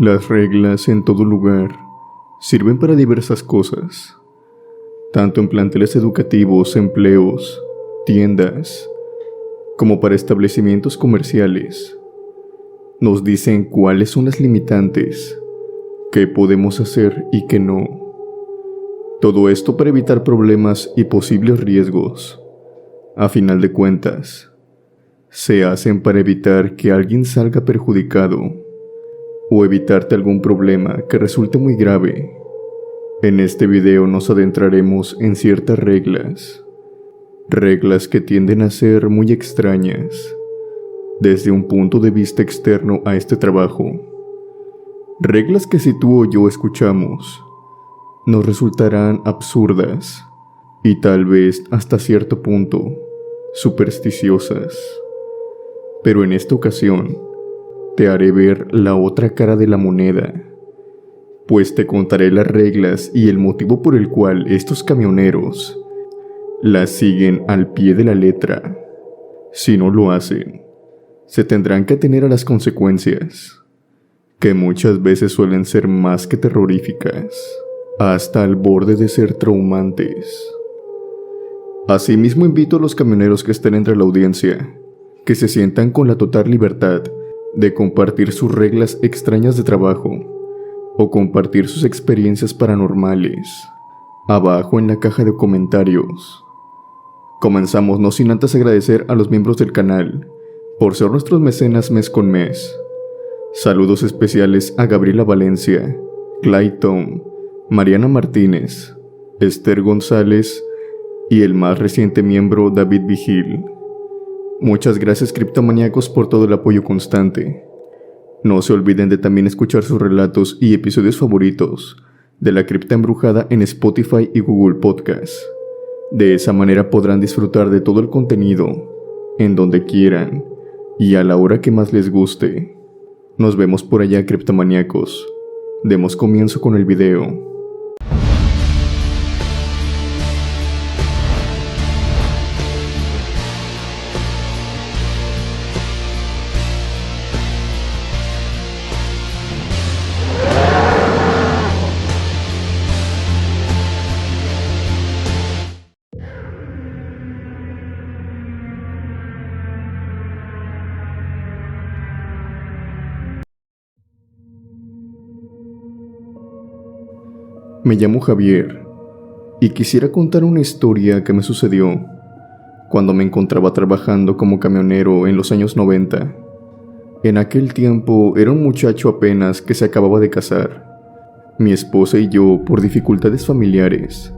Las reglas en todo lugar sirven para diversas cosas, tanto en planteles educativos, empleos, tiendas, como para establecimientos comerciales. Nos dicen cuáles son las limitantes, qué podemos hacer y qué no. Todo esto para evitar problemas y posibles riesgos. A final de cuentas, se hacen para evitar que alguien salga perjudicado o evitarte algún problema que resulte muy grave. En este video nos adentraremos en ciertas reglas que tienden a ser muy extrañas desde un punto de vista externo a este trabajo. Reglas que si tú o yo escuchamos, nos resultarán absurdas y tal vez hasta cierto punto supersticiosas. Pero en esta ocasión, te haré ver la otra cara de la moneda, pues te contaré las reglas y el motivo por el cual estos camioneros las siguen al pie de la letra. Si no lo hacen, se tendrán que atener a las consecuencias, que muchas veces suelen ser más que terroríficas, hasta al borde de ser traumantes. Asimismo, invito a los camioneros que estén entre la audiencia, que se sientan con la total libertad de compartir sus reglas extrañas de trabajo o compartir sus experiencias paranormales abajo en la caja de comentarios. Comenzamos no sin antes agradecer a los miembros del canal por ser nuestros mecenas mes con mes. Saludos especiales a Gabriela Valencia, Clayton, Mariana Martínez, Esther González y el más reciente miembro David Vigil. Muchas gracias, criptomaníacos, por todo el apoyo constante. No se olviden de también escuchar sus relatos y episodios favoritos de La Cripta Embrujada en Spotify y Google Podcast. De esa manera podrán disfrutar de todo el contenido en donde quieran y a la hora que más les guste. Nos vemos por allá, criptomaníacos. Demos comienzo con el video. Me llamo Javier y quisiera contar una historia que me sucedió cuando me encontraba trabajando como camionero en los años 90. En aquel tiempo era un muchacho apenas que se acababa de casar. Mi esposa y yo, por dificultades familiares,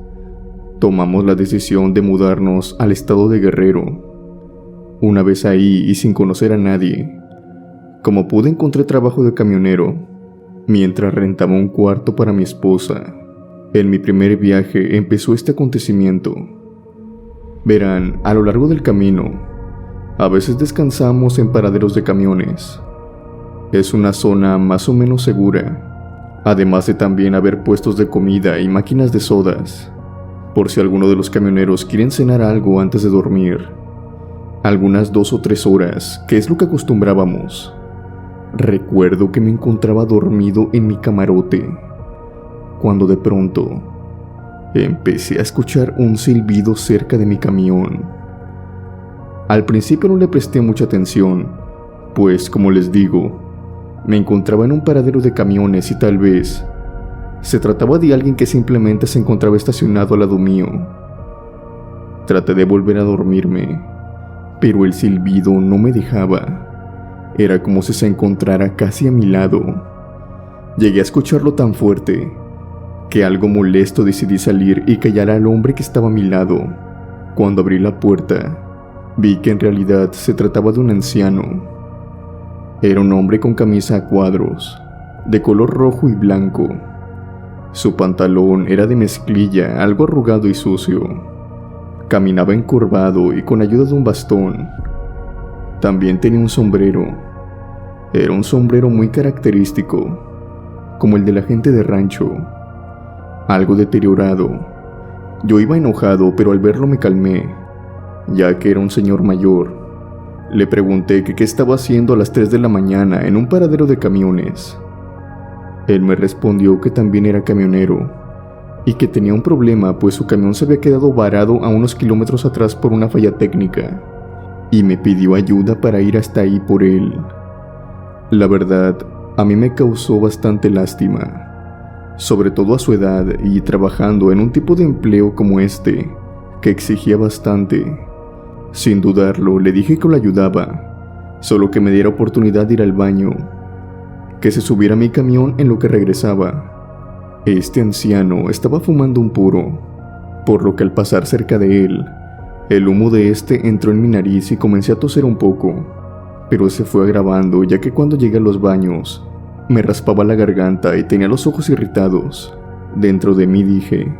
tomamos la decisión de mudarnos al estado de Guerrero. Una vez ahí y sin conocer a nadie, como pude encontré trabajo de camionero mientras rentaba un cuarto para mi esposa. En mi primer viaje empezó este acontecimiento. Verán, a lo largo del camino, a veces descansamos en paraderos de camiones. Es una zona más o menos segura, además de también haber puestos de comida y máquinas de sodas, por si alguno de los camioneros quieren cenar algo antes de dormir. Algunas 2 o 3 horas, que es lo que acostumbrábamos. Recuerdo que me encontraba dormido en mi camarote, cuando de pronto empecé a escuchar un silbido cerca de mi camión. Al principio no le presté mucha atención, pues como les digo, me encontraba en un paradero de camiones y tal vez se trataba de alguien que simplemente se encontraba estacionado al lado mío. Traté de volver a dormirme, pero el silbido no me dejaba. Era como si se encontrara casi a mi lado. Llegué a escucharlo tan fuerte que algo molesto decidí salir y callar al hombre que estaba a mi lado. Cuando abrí la puerta, vi que en realidad se trataba de un anciano. Era un hombre con camisa a cuadros, de color rojo y blanco. Su pantalón era de mezclilla, algo arrugado y sucio. Caminaba encorvado y con ayuda de un bastón. También tenía un sombrero. Era un sombrero muy característico, como el de la gente de rancho, algo deteriorado. Yo iba enojado, pero al verlo me calmé, ya que era un señor mayor. Le pregunté que qué estaba haciendo a las 3 de la mañana en un paradero de camiones. Él me respondió que también era camionero y que tenía un problema, pues su camión se había quedado varado a unos kilómetros atrás por una falla técnica, y me pidió ayuda para ir hasta ahí por él. La verdad, a mí me causó bastante lástima, sobre todo a su edad y trabajando en un tipo de empleo como este, que exigía bastante. Sin dudarlo, le dije que lo ayudaba, solo que me diera oportunidad de ir al baño, que se subiera a mi camión en lo que regresaba. Este anciano estaba fumando un puro, por lo que al pasar cerca de él, el humo de este entró en mi nariz y comencé a toser un poco, pero se fue agravando ya que cuando llegué a los baños, me raspaba la garganta y tenía los ojos irritados. Dentro de mí dije,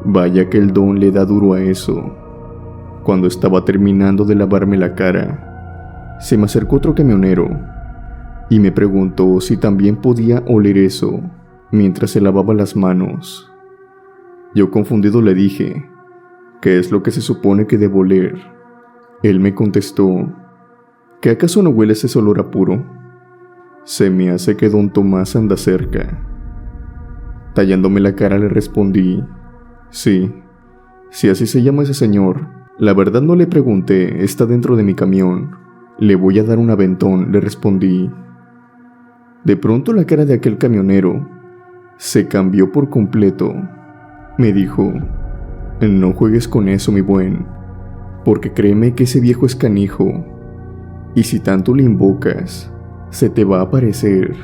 vaya que el don le da duro a eso. Cuando estaba terminando de lavarme la cara, se me acercó otro camionero y me preguntó si también podía oler eso mientras se lavaba las manos. Yo confundido le dije, ¿qué es lo que se supone que debo oler? Él me contestó, ¿que acaso no hueles ese olor a puro? Se me hace que don Tomás anda cerca. Tallándome la cara le respondí, sí, si así se llama ese señor. La verdad no le pregunté, está dentro de mi camión. Le voy a dar un aventón, le respondí. De pronto la cara de aquel camionero se cambió por completo. Me dijo, no juegues con eso, mi buen, porque créeme que ese viejo es canijo, y si tanto le invocas, se te va a aparecer.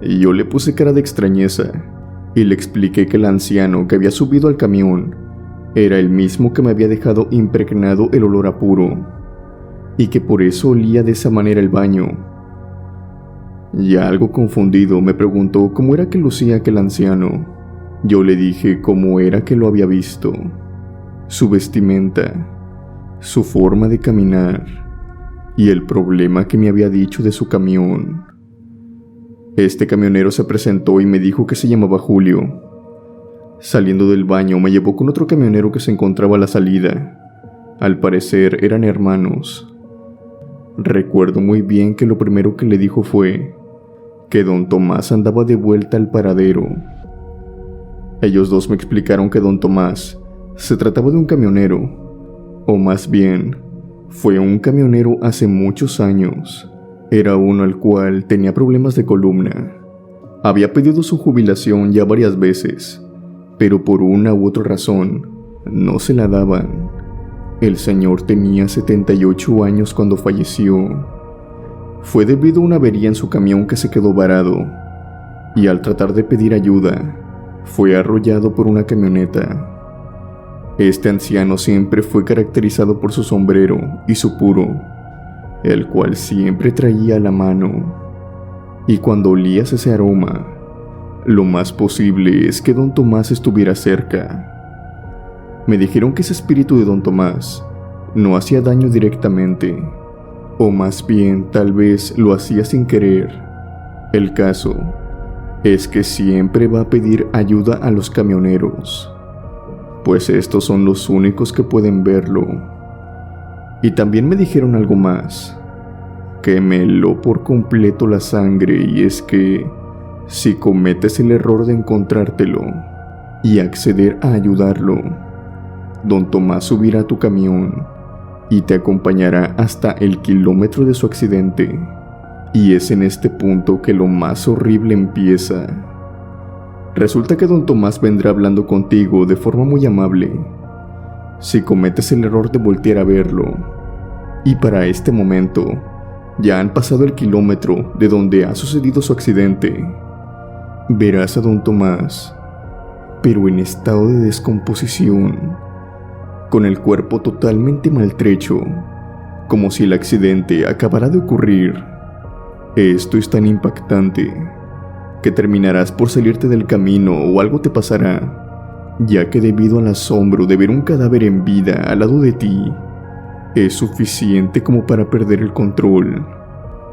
Y yo le puse cara de extrañeza, y le expliqué que el anciano que había subido al camión era el mismo que me había dejado impregnado el olor a puro, y que por eso olía de esa manera el baño. Ya algo confundido me preguntó cómo era que lucía aquel anciano. Yo le dije cómo era que lo había visto, su vestimenta, su forma de caminar y el problema que me había dicho de su camión. Este camionero se presentó y me dijo que se llamaba Julio. Saliendo del baño me llevó con otro camionero que se encontraba a la salida. Al parecer eran hermanos. Recuerdo muy bien que lo primero que le dijo fue que don Tomás andaba de vuelta al paradero. Ellos dos me explicaron que don Tomás se trataba de un camionero, o más bien, fue un camionero hace muchos años. Era uno al cual tenía problemas de columna. Había pedido su jubilación ya varias veces, pero por una u otra razón no se la daban. El señor tenía 78 años cuando falleció. Fue debido a una avería en su camión que se quedó varado, y al tratar de pedir ayuda, fue arrollado por una camioneta. Este anciano siempre fue caracterizado por su sombrero y su puro, el cual siempre traía a la mano. Y cuando olías ese aroma, lo más posible es que don Tomás estuviera cerca. Me dijeron que ese espíritu de don Tomás no hacía daño directamente, o más bien tal vez lo hacía sin querer. El caso es que siempre va a pedir ayuda a los camioneros, pues estos son los únicos que pueden verlo. Y también me dijeron algo más, que me heló por completo la sangre, y es que si cometes el error de encontrártelo y acceder a ayudarlo, don Tomás subirá a tu camión y te acompañará hasta el kilómetro de su accidente. Y es en este punto que lo más horrible empieza. Resulta que don Tomás vendrá hablando contigo de forma muy amable, si cometes el error de voltear a verlo. Y para este momento, ya han pasado el kilómetro de donde ha sucedido su accidente. Verás a don Tomás, pero en estado de descomposición, con el cuerpo totalmente maltrecho, como si el accidente acabara de ocurrir. Esto es tan impactante que terminarás por salirte del camino o algo te pasará, ya que debido al asombro de ver un cadáver en vida al lado de ti, es suficiente como para perder el control.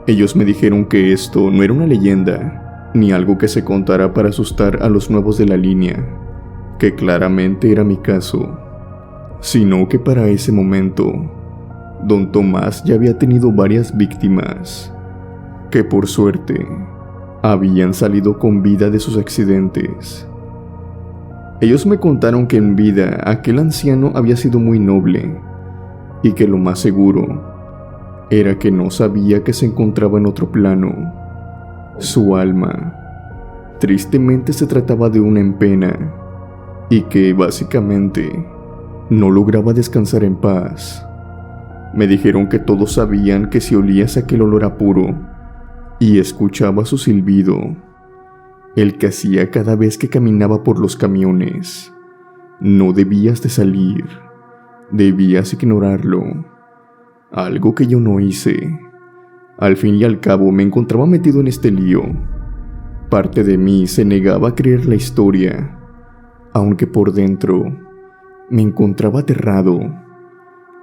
Ellos me dijeron que esto no era una leyenda, ni algo que se contara para asustar a los nuevos de la línea, que claramente era mi caso, sino que para ese momento, don Tomás ya había tenido varias víctimas, que por suerte habían salido con vida de sus accidentes. Ellos me contaron que en vida aquel anciano había sido muy noble y que lo más seguro era que no sabía que se encontraba en otro plano. Su alma tristemente se trataba de una en pena y que básicamente no lograba descansar en paz. Me dijeron que todos sabían que si olías aquel olor a puro y escuchabas su silbido, el que hacía cada vez que caminaba por los camiones, no debías de salir, debías ignorarlo. Algo que yo no hice. Al fin y al cabo me encontraba metido en este lío. Parte de mí se negaba a creer la historia, aunque por dentro me encontraba aterrado,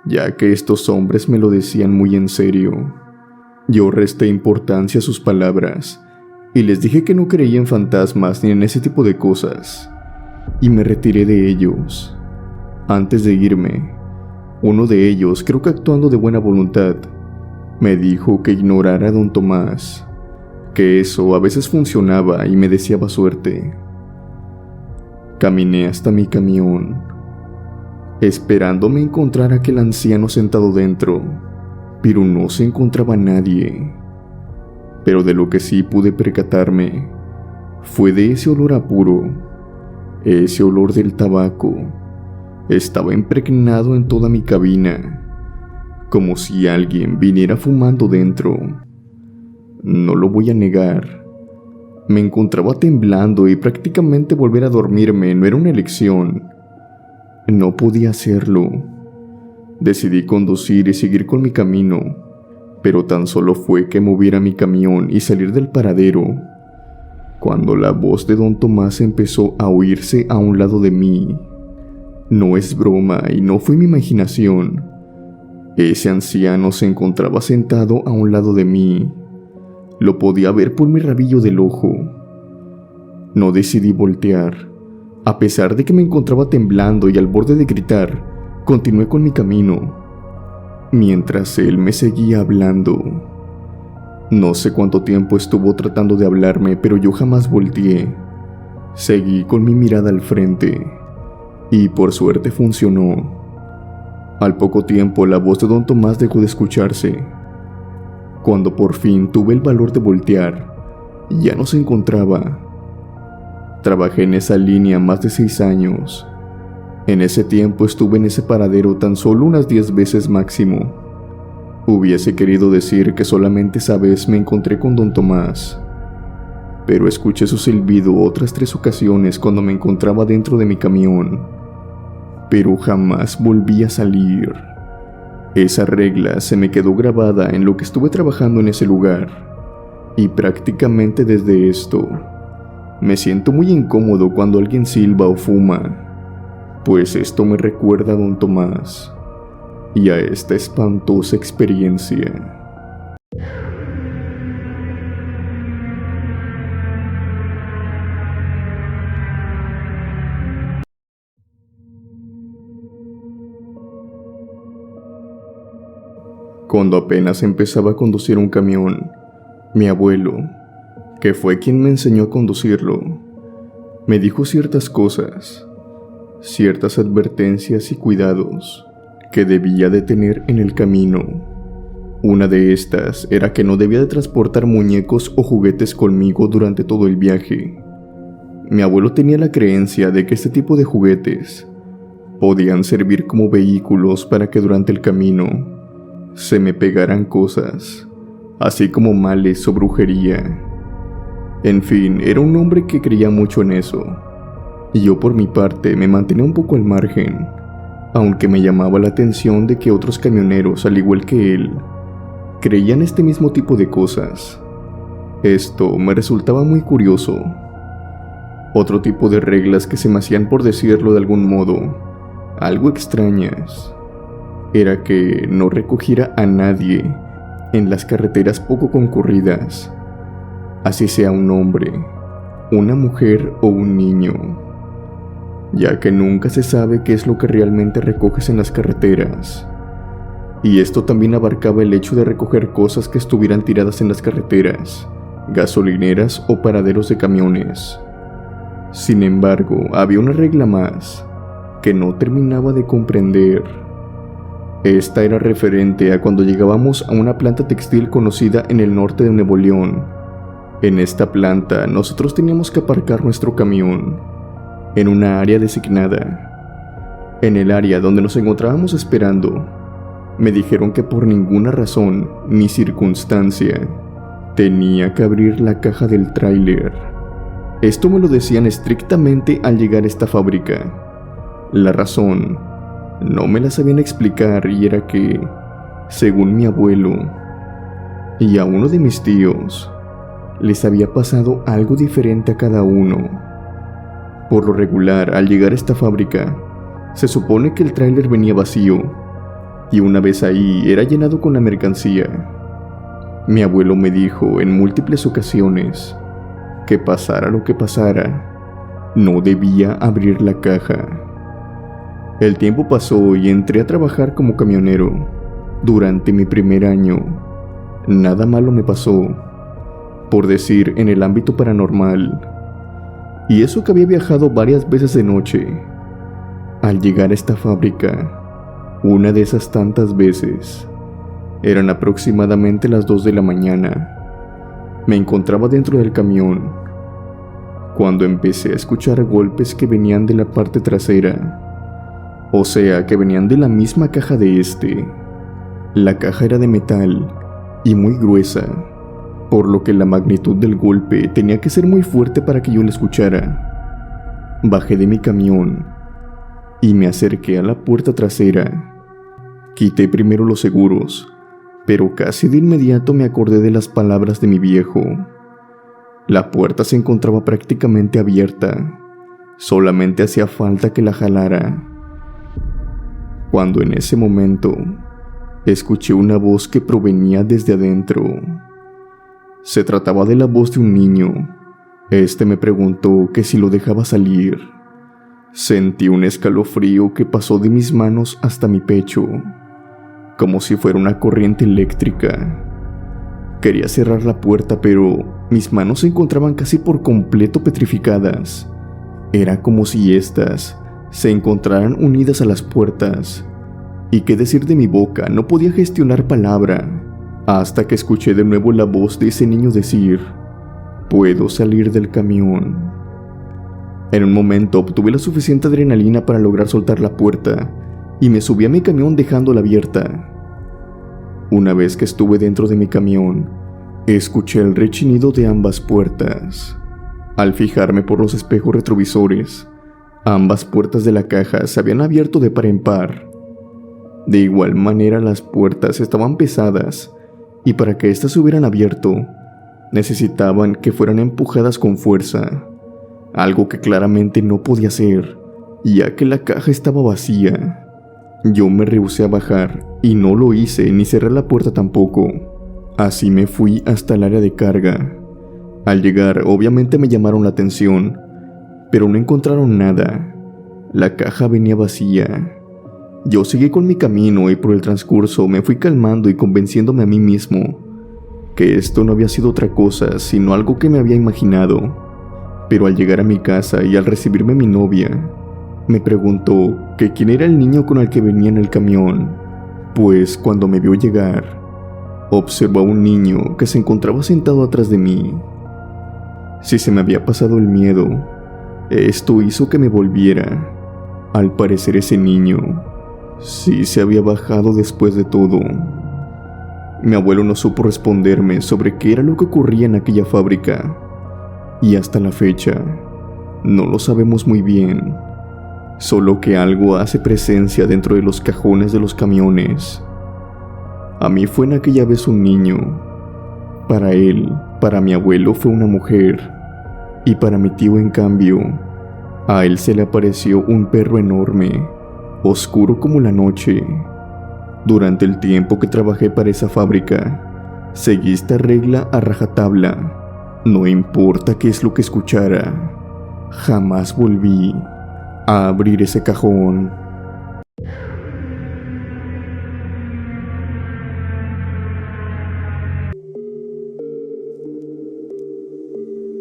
ya que estos hombres me lo decían muy en serio. Yo resté importancia a sus palabras y les dije que no creía en fantasmas ni en ese tipo de cosas, y me retiré de ellos. Antes de irme, uno de ellos, creo que actuando de buena voluntad, me dijo que ignorara a don Tomás, que eso a veces funcionaba y me deseaba suerte. Caminé hasta mi camión, esperándome encontrar a aquel anciano sentado dentro, pero no se encontraba nadie. Pero de lo que sí pude percatarme fue de ese olor a puro, ese olor del tabaco. Estaba impregnado en toda mi cabina, como si alguien viniera fumando dentro. No lo voy a negar, me encontraba temblando y prácticamente volver a dormirme no era una elección. No podía hacerlo. Decidí conducir y seguir con mi camino, pero tan solo fue que moviera mi camión y salir del paradero, cuando la voz de don Tomás empezó a oírse a un lado de mí. No es broma y no fue mi imaginación. Ese anciano se encontraba sentado a un lado de mí. Lo podía ver por mi rabillo del ojo. No decidí voltear. A pesar de que me encontraba temblando y al borde de gritar, continué con mi camino, mientras él me seguía hablando. No sé cuánto tiempo estuvo tratando de hablarme, pero yo jamás volteé. Seguí con mi mirada al frente, y por suerte funcionó. Al poco tiempo la voz de don Tomás dejó de escucharse. Cuando por fin tuve el valor de voltear, ya no se encontraba. Trabajé en esa línea más de 6 años. En ese tiempo estuve en ese paradero tan solo unas 10 veces máximo. Hubiese querido decir que solamente esa vez me encontré con don Tomás, pero escuché su silbido otras 3 ocasiones cuando me encontraba dentro de mi camión, pero jamás volví a salir. Esa regla se me quedó grabada en lo que estuve trabajando en ese lugar, y prácticamente desde esto me siento muy incómodo cuando alguien silba o fuma, pues esto me recuerda a don Tomás y a esta espantosa experiencia. Cuando apenas empezaba a conducir un camión, mi abuelo, que fue quien me enseñó a conducirlo, me dijo ciertas cosas, ciertas advertencias y cuidados que debía de tener en el camino. Una de estas era que no debía de transportar muñecos o juguetes conmigo durante todo el viaje. Mi abuelo tenía la creencia de que este tipo de juguetes podían servir como vehículos para que durante el camino se me pegaran cosas, así como males o brujería. En fin, era un hombre que creía mucho en eso, y yo por mi parte me mantenía un poco al margen, aunque me llamaba la atención de que otros camioneros, al igual que él, creían este mismo tipo de cosas. Esto me resultaba muy curioso. Otro tipo de reglas que se me hacían, por decirlo de algún modo, algo extrañas, era que no recogiera a nadie en las carreteras poco concurridas, así sea un hombre, una mujer o un niño, ya que nunca se sabe qué es lo que realmente recoges en las carreteras. Y esto también abarcaba el hecho de recoger cosas que estuvieran tiradas en las carreteras gasolineras o paraderos de camiones. Sin embargo, había una regla más que no terminaba de comprender. Esta era referente a cuando llegábamos a una planta textil conocida en el norte de Nuevo León. En esta planta, nosotros teníamos que aparcar nuestro camión en una área designada. En el área donde nos encontrábamos esperando, me dijeron que por ninguna razón ni circunstancia tenía que abrir la caja del tráiler. Esto me lo decían estrictamente al llegar a esta fábrica. La razón no me la sabían explicar y era que, según mi abuelo y a uno de mis tíos, les había pasado algo diferente a cada uno. Por lo regular, al llegar a esta fábrica, se supone que el tráiler venía vacío y una vez ahí era llenado con la mercancía. Mi abuelo me dijo en múltiples ocasiones que pasara lo que pasara, no debía abrir la caja. El tiempo pasó y entré a trabajar como camionero. Durante mi primer año, nada malo me pasó, por decir, en el ámbito paranormal. Y eso que había viajado varias veces de noche. Al llegar a esta fábrica, una de esas tantas veces, eran aproximadamente las 2 de la mañana. Me encontraba dentro del camión cuando empecé a escuchar golpes que venían de la parte trasera. O sea, que venían de la misma caja de este. La caja era de metal y muy gruesa, por lo que la magnitud del golpe tenía que ser muy fuerte para que yo la escuchara. Bajé de mi camión y me acerqué a la puerta trasera. Quité primero los seguros, pero casi de inmediato me acordé de las palabras de mi viejo. La puerta se encontraba prácticamente abierta, solamente hacía falta que la jalara. Cuando en ese momento escuché una voz que provenía desde adentro. Se trataba de la voz de un niño. Este me preguntó que si lo dejaba salir. Sentí un escalofrío que pasó de mis manos hasta mi pecho, como si fuera una corriente eléctrica. Quería cerrar la puerta, pero mis manos se encontraban casi por completo petrificadas. Era como si éstas se encontraran unidas a las puertas. Y qué decir de mi boca, no podía gestionar palabra, hasta que escuché de nuevo la voz de ese niño decir: «Puedo salir del camión». En un momento obtuve la suficiente adrenalina para lograr soltar la puerta y me subí a mi camión dejándola abierta. Una vez que estuve dentro de mi camión, escuché el rechinido de ambas puertas. Al fijarme por los espejos retrovisores, ambas puertas de la caja se habían abierto de par en par. De igual manera, las puertas estaban pesadas y para que éstas se hubieran abierto, necesitaban que fueran empujadas con fuerza, algo que claramente no podía ser, ya que la caja estaba vacía. Yo me rehusé a bajar y no lo hice ni cerré la puerta tampoco. Así me fui hasta el área de carga. Al llegar, obviamente me llamaron la atención, pero no encontraron nada. La caja venía vacía. Yo seguí con mi camino y por el transcurso me fui calmando y convenciéndome a mí mismo que esto no había sido otra cosa sino algo que me había imaginado. Pero al llegar a mi casa y al recibirme mi novia, me preguntó que quién era el niño con el que venía en el camión, pues cuando me vio llegar, observó a un niño que se encontraba sentado atrás de mí. Si se me había pasado el miedo, esto hizo que me volviera. Al parecer ese niño sí se había bajado después de todo. Mi abuelo no supo responderme sobre qué era lo que ocurría en aquella fábrica, y hasta la fecha no lo sabemos muy bien, solo que algo hace presencia dentro de los cajones de los camiones. A mí fue en aquella vez un niño, para él, para mi abuelo fue una mujer, y para mi tío en cambio, a él se le apareció un perro enorme, oscuro como la noche. Durante el tiempo que trabajé para esa fábrica, seguí esta regla a rajatabla. No importa qué es lo que escuchara, jamás volví a abrir ese cajón.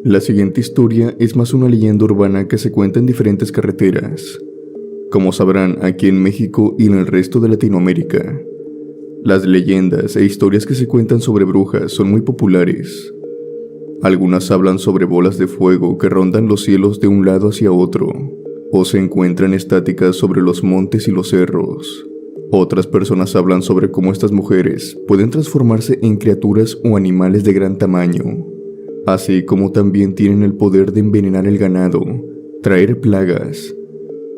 La siguiente historia es más una leyenda urbana que se cuenta en diferentes carreteras. Como sabrán, aquí en México y en el resto de Latinoamérica, las leyendas e historias que se cuentan sobre brujas son muy populares. Algunas hablan sobre bolas de fuego que rondan los cielos de un lado hacia otro, o se encuentran estáticas sobre los montes y los cerros. Otras personas hablan sobre cómo estas mujeres pueden transformarse en criaturas o animales de gran tamaño, así como también tienen el poder de envenenar el ganado, traer plagas,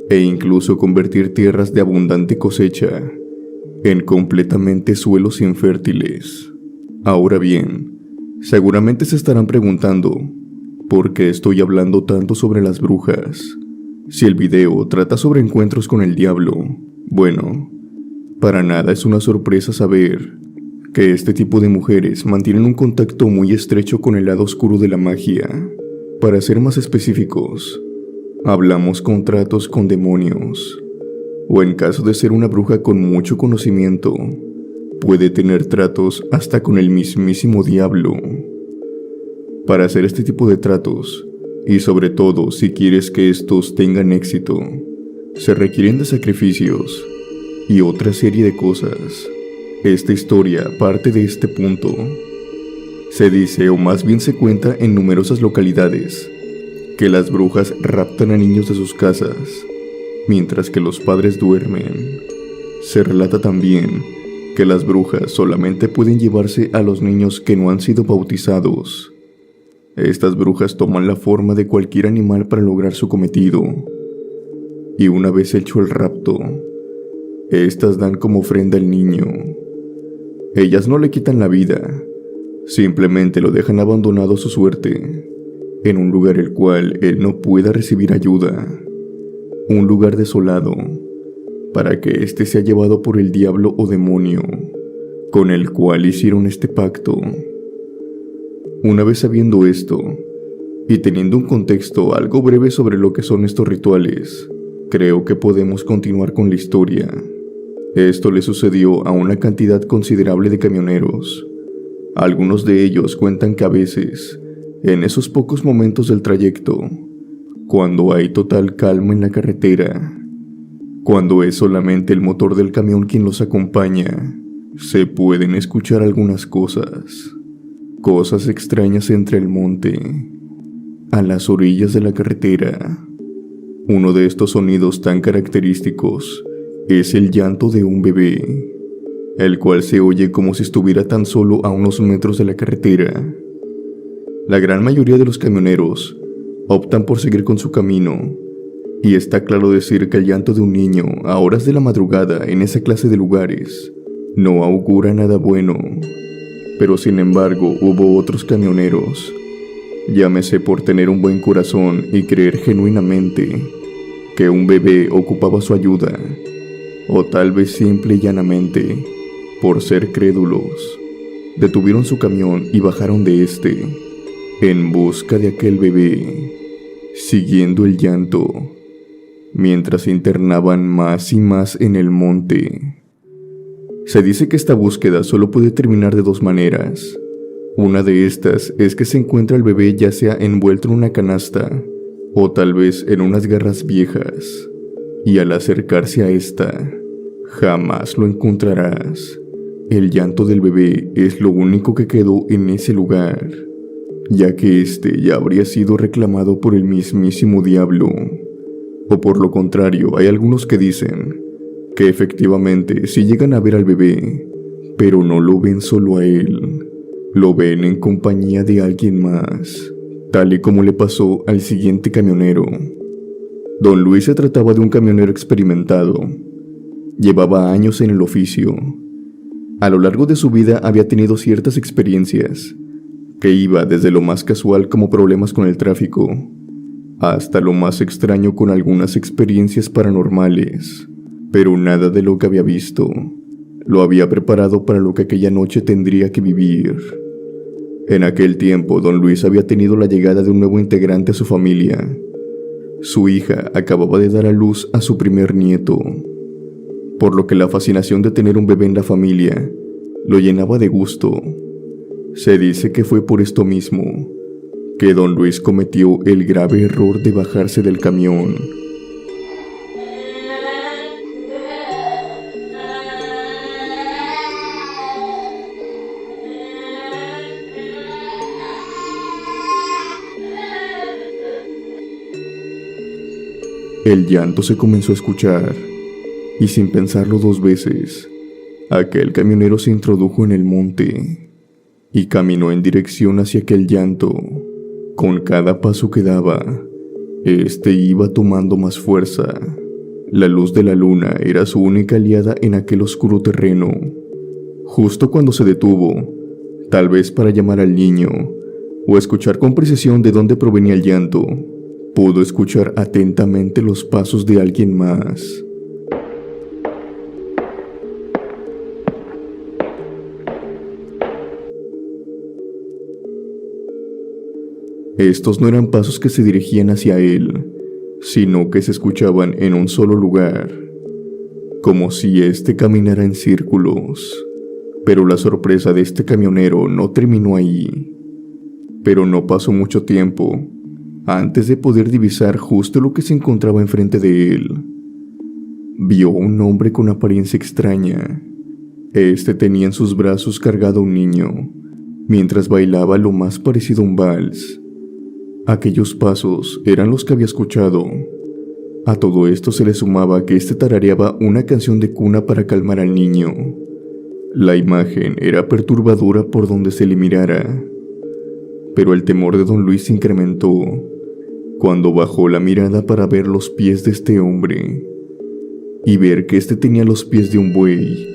e incluso convertir tierras de abundante cosecha en completamente suelos infértiles. Ahora bien, seguramente se estarán preguntando, ¿por qué estoy hablando tanto sobre las brujas? Si el video trata sobre encuentros con el diablo, bueno, para nada es una sorpresa saber que este tipo de mujeres mantienen un contacto muy estrecho con el lado oscuro de la magia. Para ser más específicos, hablamos con tratos con demonios, o en caso de ser una bruja con mucho conocimiento, puede tener tratos hasta con el mismísimo diablo. Para hacer este tipo de tratos, y sobre todo si quieres que estos tengan éxito, se requieren de sacrificios y otra serie de cosas. Esta historia parte de este punto. Se dice, o más bien se cuenta en numerosas localidades, que las brujas raptan a niños de sus casas, mientras que los padres duermen. Se relata también que las brujas solamente pueden llevarse a los niños que no han sido bautizados. Estas brujas toman la forma de cualquier animal para lograr su cometido, y una vez hecho el rapto, estas dan como ofrenda al niño. Ellas no le quitan la vida, simplemente lo dejan abandonado a su suerte, en un lugar el cual él no pueda recibir ayuda, un lugar desolado, para que éste sea llevado por el diablo o demonio, con el cual hicieron este pacto. Una vez sabiendo esto, y teniendo un contexto algo breve sobre lo que son estos rituales, creo que podemos continuar con la historia. Esto le sucedió a una cantidad considerable de camioneros. Algunos de ellos cuentan que a veces, en esos pocos momentos del trayecto, cuando hay total calma en la carretera, cuando es solamente el motor del camión quien los acompaña, se pueden escuchar algunas cosas extrañas entre el monte, a las orillas de la carretera. Uno de estos sonidos tan característicos es el llanto de un bebé, el cual se oye como si estuviera tan solo a unos metros de la carretera. La gran mayoría de los camioneros optan por seguir con su camino, y está claro decir que el llanto de un niño a horas de la madrugada en esa clase de lugares no augura nada bueno. Pero sin embargo hubo otros camioneros, llámese por tener un buen corazón y creer genuinamente que un bebé ocupaba su ayuda, o tal vez simple y llanamente por ser crédulos, detuvieron su camión y bajaron de este en busca de aquel bebé, siguiendo el llanto, mientras se internaban más y más en el monte. Se dice que esta búsqueda solo puede terminar de dos maneras. Una de estas es que se encuentra el bebé ya sea envuelto en una canasta o tal vez en unas garras viejas, y al acercarse a esta, jamás lo encontrarás. El llanto del bebé es lo único que quedó en ese lugar, ya que este ya habría sido reclamado por el mismísimo diablo. O por lo contrario, hay algunos que dicen que efectivamente sí llegan a ver al bebé, pero no lo ven solo a él, lo ven en compañía de alguien más, tal y como le pasó al siguiente camionero. Don Luis se trataba de un camionero experimentado. Llevaba años en el oficio. A lo largo de su vida había tenido ciertas experiencias, que iba desde lo más casual como problemas con el tráfico, hasta lo más extraño con algunas experiencias paranormales. Pero nada de lo que había visto lo había preparado para lo que aquella noche tendría que vivir. En aquel tiempo, don Luis había tenido la llegada de un nuevo integrante a su familia. Su hija acababa de dar a luz a su primer nieto, por lo que la fascinación de tener un bebé en la familia lo llenaba de gusto. Se dice que fue por esto mismo que don Luis cometió el grave error de bajarse del camión. El llanto se comenzó a escuchar, y sin pensarlo dos veces, aquel camionero se introdujo en el monte y caminó en dirección hacia aquel llanto. Con cada paso que daba, este iba tomando más fuerza. La luz de la luna era su única aliada en aquel oscuro terreno. Justo cuando se detuvo, tal vez para llamar al niño o escuchar con precisión de dónde provenía el llanto, pudo escuchar atentamente los pasos de alguien más. Estos no eran pasos que se dirigían hacia él, sino que se escuchaban en un solo lugar, como si éste caminara en círculos. Pero la sorpresa de este camionero no terminó ahí. Pero no pasó mucho tiempo antes de poder divisar justo lo que se encontraba enfrente de él. Vio un hombre con apariencia extraña. Este tenía en sus brazos cargado a un niño, mientras bailaba lo más parecido a un vals. Aquellos pasos eran los que había escuchado. A todo esto se le sumaba que este tarareaba una canción de cuna para calmar al niño. La imagen era perturbadora por donde se le mirara. Pero el temor de don Luis se incrementó cuando bajó la mirada para ver los pies de este hombre y ver que este tenía los pies de un buey,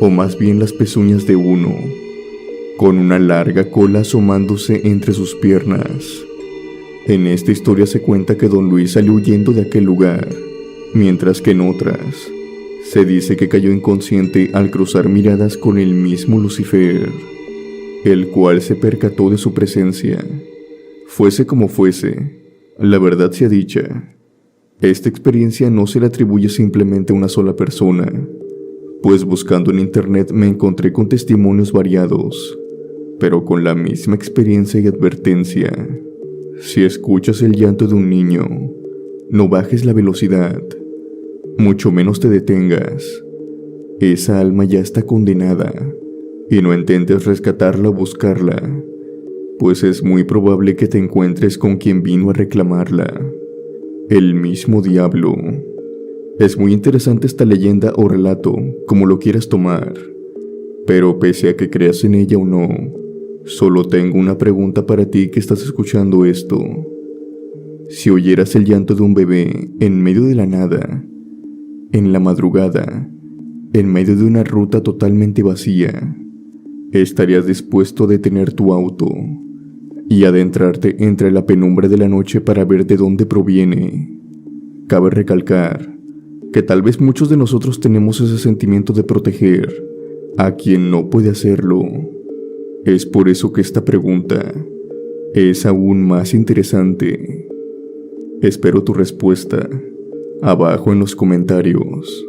o más bien las pezuñas de uno, con una larga cola asomándose entre sus piernas. En esta historia se cuenta que don Luis salió huyendo de aquel lugar, mientras que en otras se dice que cayó inconsciente al cruzar miradas con el mismo Lucifer, el cual se percató de su presencia. Fuese como fuese, la verdad sea dicha, esta experiencia no se le atribuye simplemente a una sola persona, pues buscando en internet me encontré con testimonios variados, pero con la misma experiencia y advertencia. Si escuchas el llanto de un niño, no bajes la velocidad, mucho menos te detengas. Esa alma ya está condenada, y no intentes rescatarla o buscarla, pues es muy probable que te encuentres con quien vino a reclamarla, el mismo diablo. Es muy interesante esta leyenda o relato, como lo quieras tomar, pero pese a que creas en ella o no, solo tengo una pregunta para ti que estás escuchando esto. Si oyeras el llanto de un bebé en medio de la nada, en la madrugada, en medio de una ruta totalmente vacía, ¿estarías dispuesto a detener tu auto y adentrarte entre la penumbra de la noche para ver de dónde proviene? Cabe recalcar que tal vez muchos de nosotros tenemos ese sentimiento de proteger a quien no puede hacerlo. Es por eso que esta pregunta es aún más interesante. Espero tu respuesta abajo en los comentarios.